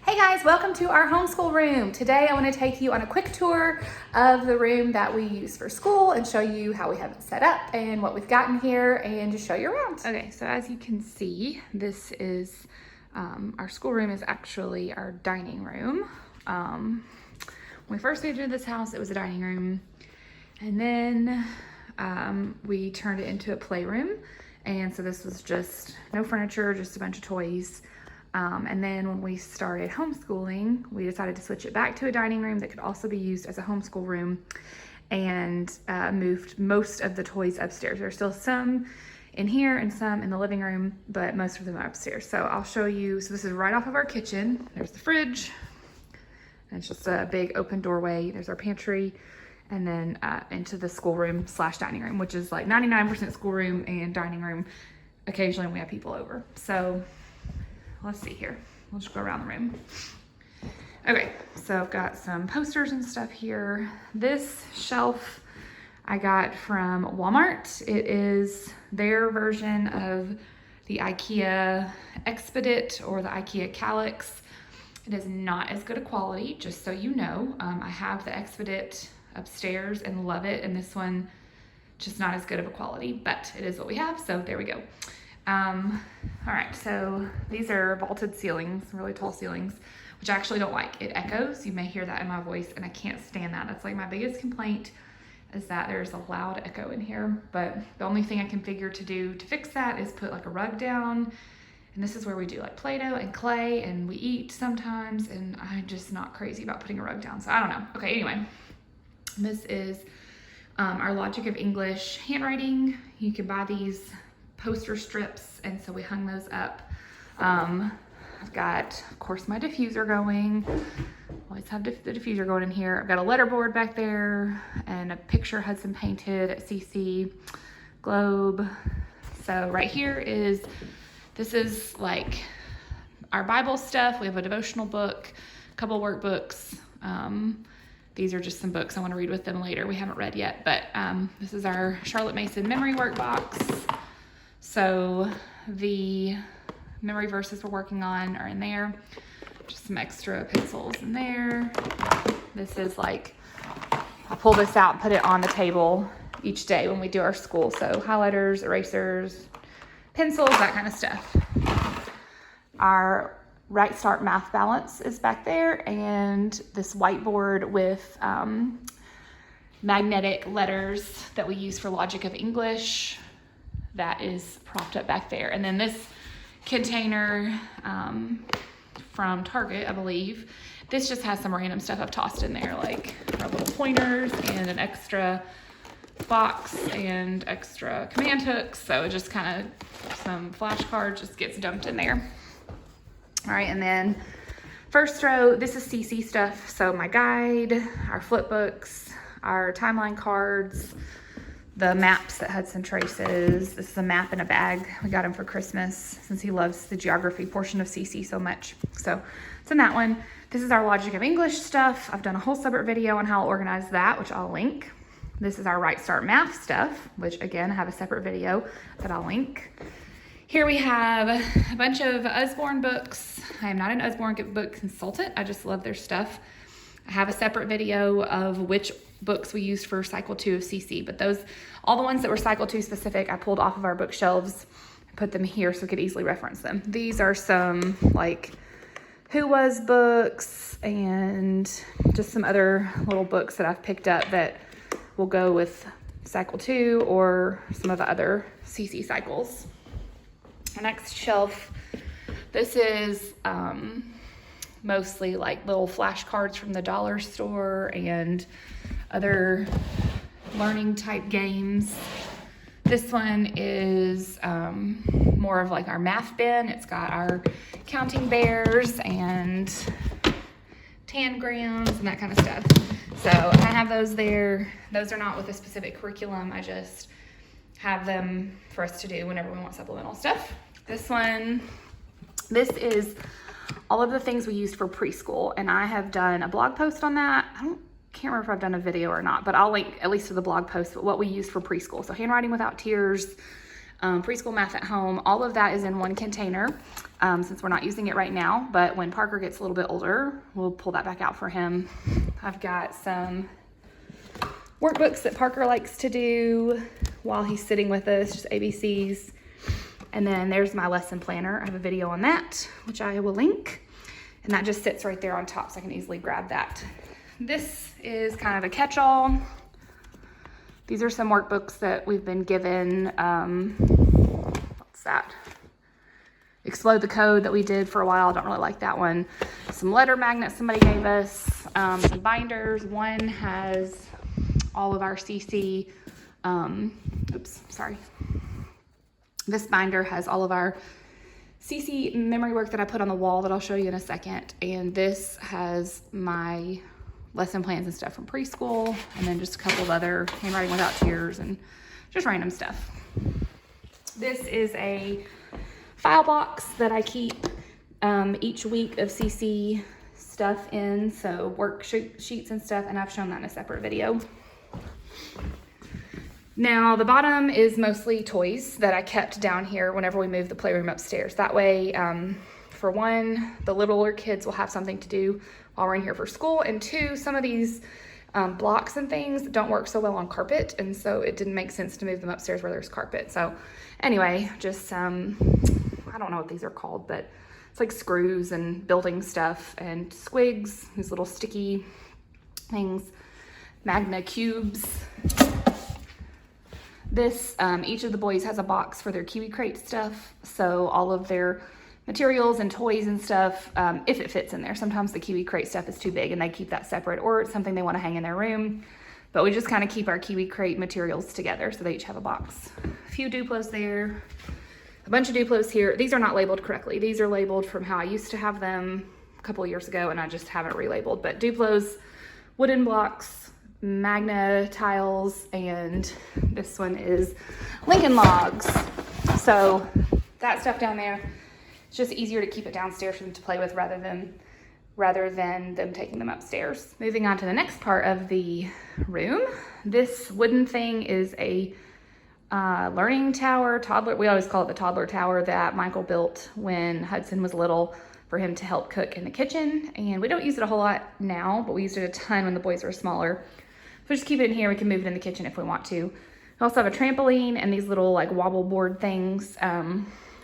Hey guys, welcome to our homeschool room. Today I want to take you on a quick tour of the room that we use for school and show you how we have it set up and what we've got in here and just show you around. Okay, so as you can see, this is our schoolroom is actually our dining room. When we first moved into this house, it was a dining room, and then we turned it into a playroom. And so this was just no furniture, just a bunch of toys. And then when we started homeschooling, we decided to switch it back to a dining room that could also be used as a homeschool room, and moved most of the toys upstairs. There's still some in here and some in the living room, but most of them are upstairs. So I'll show you. So this is right off of our kitchen. There's the fridge, and it's just a big open doorway. There's our pantry, and then into the schoolroom / dining room, which is like 99% schoolroom and dining room. Occasionally we have people over. So let's see here. We'll just go around the room. Okay, so I've got some posters and stuff here. This shelf I got from Walmart. It is their version of the IKEA Expedit or the IKEA Calyx. It is not as good a quality, just so you know. I have the Expedit upstairs and love it, and this one just not as good of a quality, but it is what we have, so there we go. All right, so these are vaulted ceilings, really tall ceilings, which I actually don't like. It echoes. You may hear that in my voice, and I can't stand that. That's like my biggest complaint, is that there's a loud echo in here. But the only thing I can figure to do to fix that is put like a rug down. And this is where we do like Play-Doh and clay, and we eat sometimes, and I'm just not crazy about putting a rug down. So I don't know. Okay, anyway, this is our Logic of English handwriting. You can buy these poster strips, and so we hung those up. I've got, of course, my diffuser going. Always have the diffuser going in here. I've got a letterboard back there and a picture Hudson painted at CC Globe. So right here this is like our Bible stuff. We have a devotional book, a couple workbooks. These are just some books I want to read with them later. We haven't read yet, but this is our Charlotte Mason memory workbox. So the memory verses we're working on are in there. Just some extra pencils in there. This is like, I pull this out and put it on the table each day when we do our school. So highlighters, erasers, pencils, that kind of stuff. Our Right Start Math Balance is back there, and this whiteboard with magnetic letters that we use for Logic of English, that is propped up back there. And then this container from Target, I believe, this just has some random stuff I've tossed in there, like our little pointers and an extra box and extra command hooks. So just kind of some flashcards just gets dumped in there. All right, and then first row, this is CC stuff. So my guide, our flip books, our timeline cards, the maps that Hudson traces. This is a map in a bag. We got him for Christmas since he loves the geography portion of CC so much. So it's in that one. This is our Logic of English stuff. I've done a whole separate video on how I'll organize that, which I'll link. This is our Right Start Math stuff, which again, I have a separate video that I'll link. Here we have a bunch of Usborne books. I am not an Usborne book consultant. I just love their stuff. I have a separate video of which books we used for cycle 2 of CC, but all the ones that were cycle 2 specific, I pulled off of our bookshelves and put them here so we could easily reference them. These are some like Who Was books and just some other little books that I've picked up that will go with cycle 2 or some of the other CC cycles. Our next shelf, this is mostly like little flashcards from the dollar store and other learning type games. This one is more of like our math bin. It's got our counting bears and tangrams and that kind of stuff. So I have those there. Those are not with a specific curriculum. I just have them for us to do whenever we want supplemental stuff. This is all of the things we used for preschool, and I have done a blog post on that. Can't remember if I've done a video or not, but I'll link at least to the blog post what we used for preschool. So handwriting without tears, preschool math at home. All of that is in one container since we're not using it right now, but when Parker gets a little bit older, we'll pull that back out for him. I've got some workbooks that Parker likes to do while he's sitting with us, just ABCs. And then there's my lesson planner. I have a video on that, which I will link. And that just sits right there on top, so I can easily grab that. This is kind of a catch-all. These are some workbooks that we've been given. What's that? Explode the Code that we did for a while. I don't really like that one. Some letter magnets somebody gave us. Some binders. One has all of our CC. This binder has all of our CC memory work that I put on the wall that I'll show you in a second. And this has my lesson plans and stuff from preschool, and then just a couple of other handwriting without tears and just random stuff. This is a file box that I keep each week of CC stuff in, so worksheets and stuff, and I've shown that in a separate video. Now, the bottom is mostly toys that I kept down here whenever we moved the playroom upstairs. That way, for one, the littler kids will have something to do while we're in here for school, and two, some of these blocks and things don't work so well on carpet, and so it didn't make sense to move them upstairs where there's carpet. So anyway, just I don't know what these are called, but it's like screws and building stuff and squigs, these little sticky things, Magna cubes. This, each of the boys has a box for their Kiwi Crate stuff, so all of their materials and toys and stuff, if it fits in there. Sometimes the Kiwi Crate stuff is too big and they keep that separate, or it's something they want to hang in their room, but we just kind of keep our Kiwi Crate materials together, so they each have a box. A few Duplos there, a bunch of Duplos here. These are not labeled correctly. These are labeled from how I used to have them a couple of years ago, and I just haven't relabeled, but Duplos, wooden blocks, Magna tiles, and this one is Lincoln logs. So that stuff down there, it's just easier to keep it downstairs for them to play with rather than them taking them upstairs. Moving on to the next part of the room. This wooden thing is a learning tower, toddler. We always call it the toddler tower that Michael built when Hudson was little for him to help cook in the kitchen. And we don't use it a whole lot now, but we used it a ton when the boys were smaller. So just keep it in here. We can move it in the kitchen if we want to. We also have a trampoline and these little like wobble board things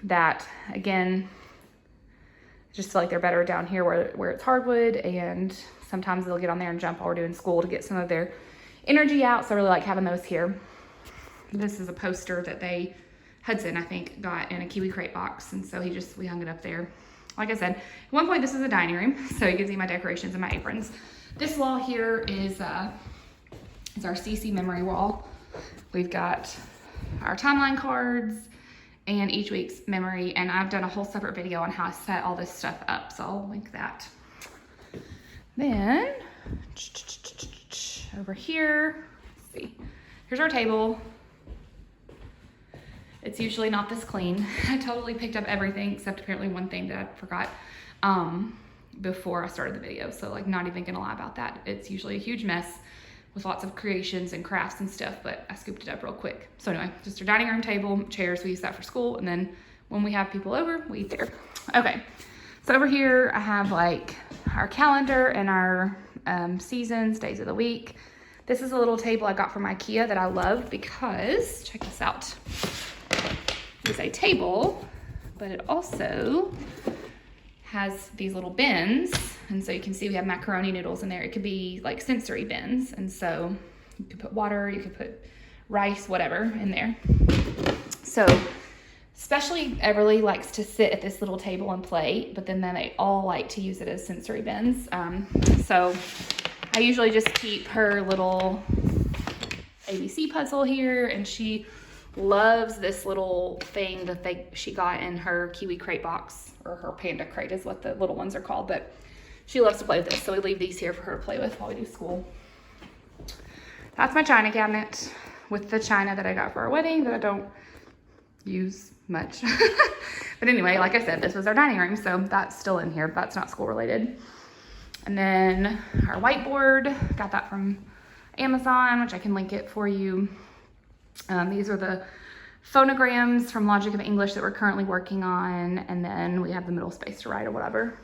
that, again, just feel like they're better down here where it's hardwood, and sometimes they'll get on there and jump while we're doing school to get some of their energy out. So I really like having those here. This is a poster that Hudson, I think, got in a Kiwi Crate box, and so we hung it up there. Like I said, at one point this is a dining room, so you can see my decorations and my aprons. This wall here is our CC memory wall. We've got our timeline cards and each week's memory, and I've done a whole separate video on how I set all this stuff up, so I'll link that. Then, over here, let's see, here's our table. It's usually not this clean. I totally picked up everything except apparently one thing that I forgot before I started the video, so like not even gonna lie about that. It's usually a huge mess with lots of creations and crafts and stuff, but I scooped it up real quick. So anyway, just our dining room table, chairs, we use that for school, and then when we have people over, we eat there. Okay, so over here I have like our calendar and our seasons, days of the week. This is a little table I got from IKEA that I love because, check this out. It's a table, but it also has these little bins, and so you can see we have macaroni noodles in there. It could be like sensory bins, and so you could put water, you could put rice, whatever in there. So especially Everly likes to sit at this little table and play, but then they all like to use it as sensory bins. So I usually just keep her little ABC puzzle here, and she loves this little thing that she got in her Kiwi Crate box, or her Panda Crate is what the little ones are called, but she loves to play with this, so we leave these here for her to play with while we do school. That's my china cabinet with the china that I got for our wedding that I don't use much. But anyway, like I said, this was our dining room, so that's still in here. That's not school related. And then our whiteboard, got that from Amazon, which I can link it for you. These are the phonograms from Logic of English that we're currently working on, and then we have the middle space to write or whatever.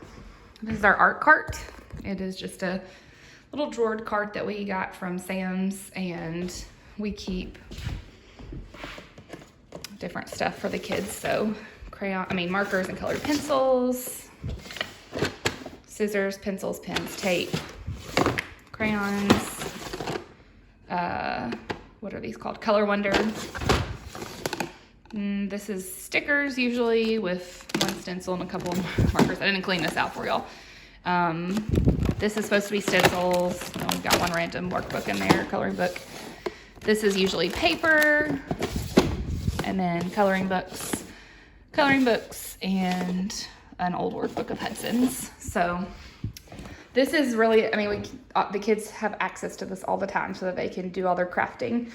This is our art cart. It is just a little drawered cart that we got from Sam's, and we keep different stuff for the kids. So markers and colored pencils, scissors, pencils, pens, tape, crayons, what are these called? Color Wonder. This is stickers usually with one stencil and a couple of markers. I didn't clean this out for y'all. This is supposed to be stencils. We've got one random workbook in there, coloring book. This is usually paper, and then coloring books, and an old workbook of Hudson's. So this is really, the kids have access to this all the time so that they can do all their crafting.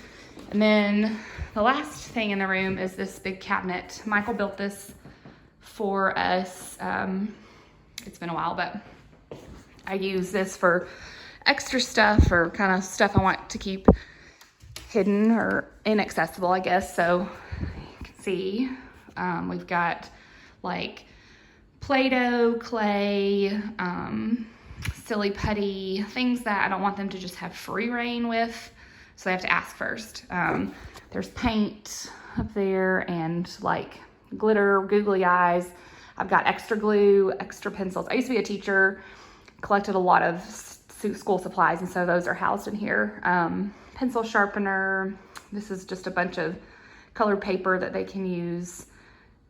And then the last thing in the room is this big cabinet. Michael built this for us. It's been a while, but I use this for extra stuff or kind of stuff I want to keep hidden or inaccessible, I guess. So you can see we've got like Play-Doh, clay, silly putty, things that I don't want them to just have free reign with. So they have to ask first. There's paint up there and like glitter, googly eyes. I've got extra glue, extra pencils. I used to be a teacher, collected a lot of school supplies, and so those are housed in here. Pencil sharpener. This is just a bunch of colored paper that they can use.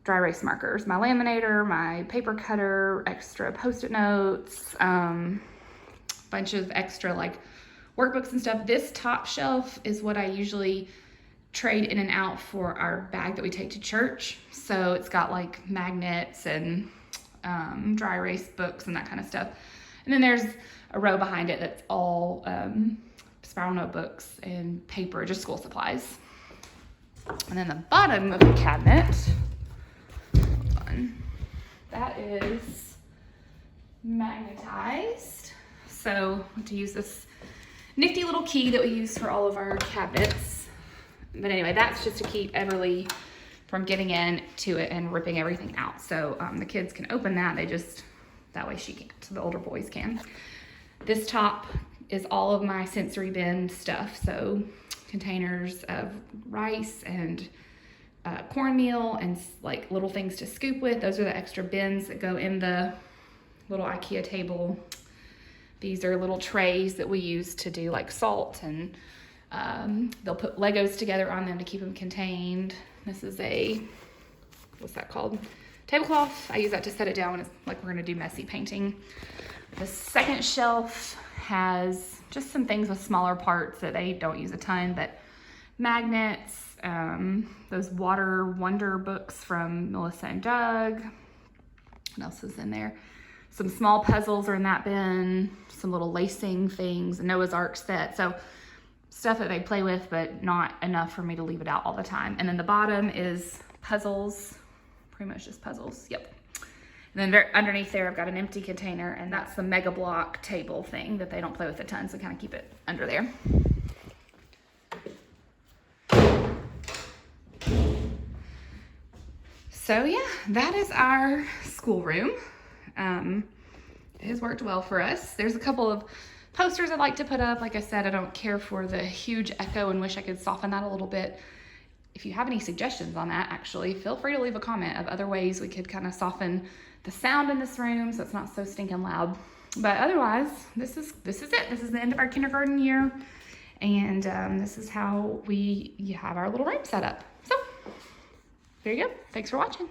Dry erase markers. My laminator, my paper cutter, extra Post-it notes, bunch of extra like workbooks and stuff. This top shelf is what I usually trade in and out for our bag that we take to church. So it's got like magnets and dry erase books and that kind of stuff. And then there's a row behind it that's all spiral notebooks and paper, just school supplies. And then the bottom of the cabinet, hold on, that is magnetized. So to use this nifty little key that we use for all of our cabinets. But anyway, that's just to keep Everly from getting in to it and ripping everything out. So the kids can open that, that way she can't, so the older boys can. This top is all of my sensory bin stuff. So containers of rice and cornmeal and like little things to scoop with. Those are the extra bins that go in the little IKEA table. These are little trays that we use to do like salt, and they'll put Legos together on them to keep them contained. This is what's that called? Tablecloth. I use that to set it down when it's like we're gonna do messy painting. The second shelf has just some things with smaller parts that they don't use a ton, but magnets, those Water Wonder books from Melissa and Doug. What else is in there? Some small puzzles are in that bin, some little lacing things, a Noah's Ark set. So stuff that they play with, but not enough for me to leave it out all the time. And then the bottom is puzzles, pretty much just puzzles, yep. And then underneath there, I've got an empty container, and that's the Mega Block table thing that they don't play with a ton, so kind of keep it under there. So yeah, that is our schoolroom. It has worked well for us. There's a couple of posters I'd like to put up. Like I said, I don't care for the huge echo and wish I could soften that a little bit. If you have any suggestions on that, actually, feel free to leave a comment of other ways we could kind of soften the sound in this room so it's not so stinking loud. But otherwise, this is it. This is the end of our kindergarten year. And this is how we have our little room set up. So there you go. Thanks for watching.